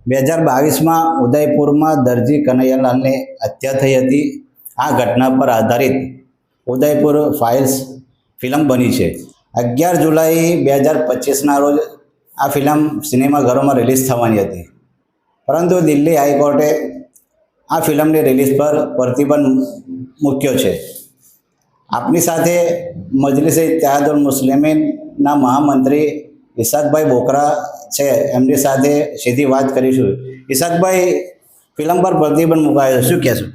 2022માં ઉદયપુરમાં દરજી કનૈયાલાલની હત્યા થઈ હતી। આ ઘટના પર આધારિત ઉદયપુર ફાઇલ્સ ફિલ્મ બની છે। 11 જુલાઈ 2025ના રોજ આ ફિલ્મ સિનેમાઘરોમાં રિલીઝ થવાની હતી, પરંતુ દિલ્હી હાઈકોર્ટે આ ફિલ્મની રિલીઝ પર પ્રતિબંધ મૂક્યો છે। આપની સાથે મજલિસે ઇત્તેહાદુલ મુસ્લિમીનના મહામંત્રી ઇસાકભાઈ બોકરા છે, એમની સાથે સીધી વાત કરીશું। ઇસાકભાઈ, ફિલ્મ પર પ્રતિબંધ મુકાયો, શું કહેશો?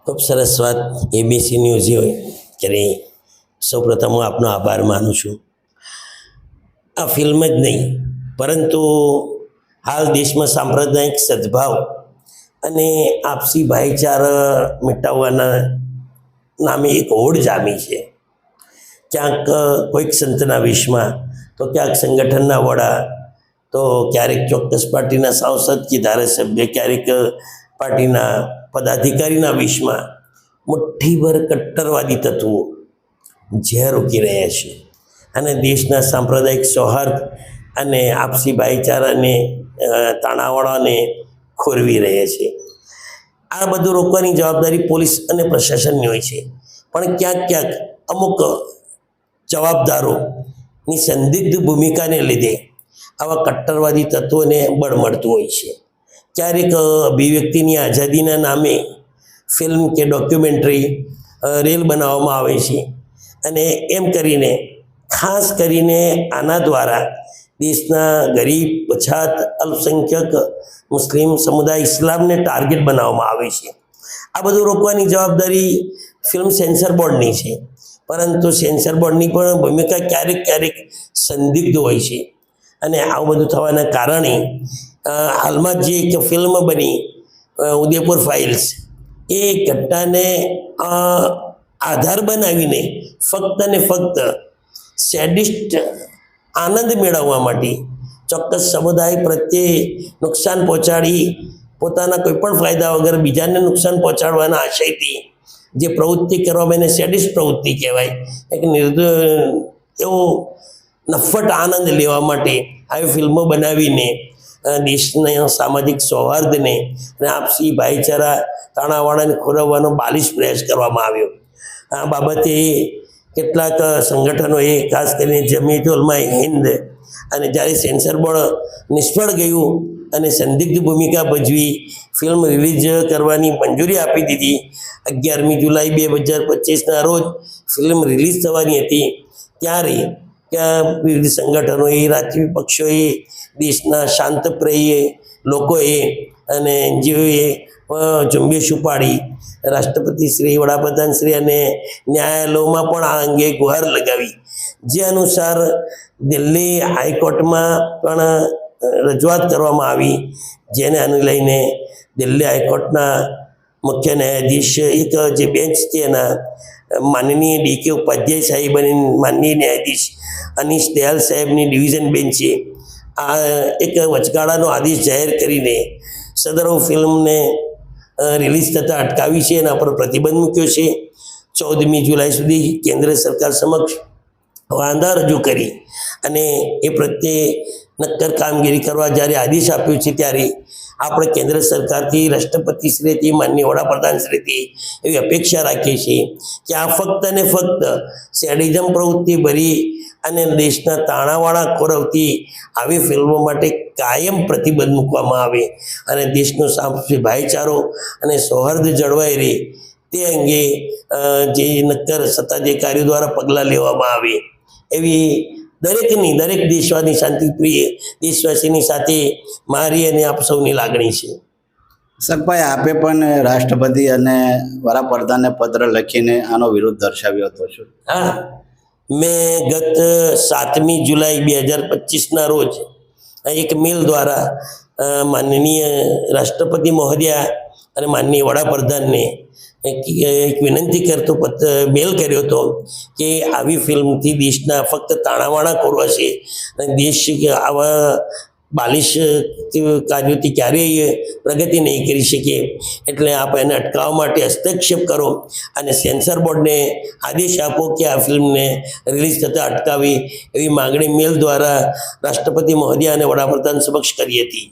ખૂબ સરસ વાત એબીસી ન્યૂઝે કરી। સૌપ્રથમ હું આપનો આભાર માનું છું। આ ફિલ્મ જ નહીં, પરંતુ હાલ દેશમાં સાંપ્રદાયિક સદભાવ અને આપસી ભાઈચારા મિટાવવાના નામે એક હોડ જામી છે। ક્યાંક કોઈક સંતના વિષમાં, તો ક્યાંક સંગઠનના વડા, તો ક્યારેક ચોક્કસ પાર્ટીના સાંસદ કે ધારાસભ્ય, ક્યારેક પાર્ટીના પદાધિકારીના વિષમાં મુઠ્ઠીભર કટ્ટરવાદી તત્વો ઝેર ઉકી રહ્યા છે અને દેશના સાંપ્રદાયિક સૌહાર્દ અને આપસી ભાઈચારાને તાણાવાળાને ખોરવી રહ્યા છે। આ બધું રોકવાની જવાબદારી પોલીસ અને પ્રશાસનની હોય છે, પણ ક્યાંક ક્યાંક અમુક જવાબદારોની સંદિગ્ધ ભૂમિકાને લીધે આવા કટ્ટરવાદી તત્વોને બળ મળતું હોય છે। ક્યારેક અભિવ્યક્તિની આઝાદીના નામે ફિલ્મ કે ડોક્યુમેન્ટરી રીલ બનાવવામાં આવે છે અને એમ કરીને ખાસ કરીને આના દ્વારા દેશના ગરીબ, પછાત, અલ્પસંખ્યક મુસ્લિમ સમુદાય, ઇસ્લામને ટાર્ગેટ બનાવવામાં આવે છે। આ બધું રોકવાની જવાબદારી ફિલ્મ સેન્સર બોર્ડની છે, પરંતુ સેન્સર બોર્ડની પણ ભૂમિકા ક્યારેક ક્યારેક સંદિગ્ધ હોય છે અને આવું બધું થવાના કારણે હાલમાં જે એક ફિલ્મ બની ઉદયપુર ફાઇલ્સ, એ ઘટનાને આધાર બનાવીને ફક્ત ને ફક્ત સેડિસ્ટ આનંદ મેળવવા માટે ચોક્કસ સમુદાય પ્રત્યે નુકસાન પહોંચાડી પોતાના કોઈપણ ફાયદા વગર બીજાને નુકસાન પહોંચાડવાના આશયથી જે પ્રવૃત્તિ કરવામાં, એને સેડિસ્ટ પ્રવૃત્તિ કહેવાય। એક એવો નફ્ફટ આનંદ લેવા માટે આવી ફિલ્મો બનાવીને દેશના સામાજિક સૌહાર્દને અને આપસી ભાઈચારા તાણાવાળાને ખોરવવાનો બાલિશ પ્રયાસ કરવામાં આવ્યો। આ બાબતે કેટલાક સંગઠનોએ, ખાસ કરીને જમિયત ઉલમાએ હિન્દ, અને જ્યારે સેન્સર બોર્ડ નિષ્ફળ ગયું અને સંદિગ્ધ ભૂમિકા ભજવી ફિલ્મ રિલીઝ કરવાની મંજૂરી આપી દીધી। 11મી જુલાઈ 2025ના રોજ ફિલ્મ રિલીઝ થવાની હતી, ત્યારે વિવિધ સંગઠનોએ, રાજકીય પક્ષોએ, દેશના શાંતપ્રિય લોકોએ અને એનજીઓએ ઝુંબેશ ઉપાડી રાષ્ટ્રપતિ શ્રી, વડાપ્રધાન શ્રી અને ન્યાયાલયોમાં પણ આ અંગે ગુહાર લગાવી, જે અનુસાર દિલ્હી હાઈકોર્ટમાં પણ રજૂઆત કરવામાં આવી, જેને લઈને દિલ્હી હાઈકોર્ટના મુખ્ય ન્યાયાધીશ, એક જે બેન્ચ છે એના માનનીય ડીકે ઉપાધ્યાય સાહેબ અને માનનીય ન્યાયાધીશ અનીશ દયાલ સાહેબની ડિવિઝન બેન્ચે આ એક વચગાળાનો આદેશ જાહેર કરીને સદર ફિલ્મને રિલીઝ થતાં અટકાવી છે, એના પર પ્રતિબંધ મૂક્યો છે। 14મી જુલાઈ સુધી કેન્દ્ર સરકાર સમક્ષ વાંધા રજૂ કરી અને એ પ્રત્યે નક્કર કામગીરી કરવા જ્યારે આદેશ આપ્યો છે, ત્યારે આપણે કેન્દ્ર સરકારથી, રાષ્ટ્રપતિશ્રીથી, માનનીય વડાપ્રધાનશ્રીથી એવી અપેક્ષા રાખીએ છીએ કે આ ફક્ત ને ફક્ત સેડિઝમ પ્રવૃત્તિ ભરી અને દેશના તાણાવાળા ખોરવતી આવી ફિલ્મો માટે કાયમ પ્રતિબંધ મૂકવામાં આવે અને દેશનો સામાજિક ભાઈચારો અને સૌહાર્દ જળવાઈ રહે તે અંગે જે નક્કર સત્તાધિકારીઓ દ્વારા પગલાં લેવામાં આવે, એવી દરેક દેશવાસી, શાંતિપ્રિય દેશવાસીની સાથે મારી અને આપ સૌની લાગણી છે। ઇસાકભાઈ, આપે પણ રાષ્ટ્રપતિ અને વડાપ્રધાનને પત્ર લખીને આનો વિરોધ દર્શાવ્યો હતો, શું? હા, મેં ગત 7મી જુલાઈ 2025ના રોજ એક મેલ દ્વારા માનનીય રાષ્ટ્રપતિ મહોદયા અને માનનીય વડાપ્રધાનને એક વિનંતી કરતો મેલ કર્યો હતો કે આવી ફિલ્મથી દેશના ફક્ત તાણાવાળા ખોરવાશે અને દેશ આવા બાલિશ કાર્યોથી ક્યારેય પ્રગતિ નહીં કરી શકે, એટલે આપ એને અટકાવવા માટે હસ્તક્ષેપ કરો અને સેન્સર બોર્ડને આદેશ આપો કે આ ફિલ્મને રિલીઝ થતાં અટકાવી, એવી માગણી મેલ દ્વારા રાષ્ટ્રપતિ મહોદયા અને વડાપ્રધાન સમક્ષ કરી હતી।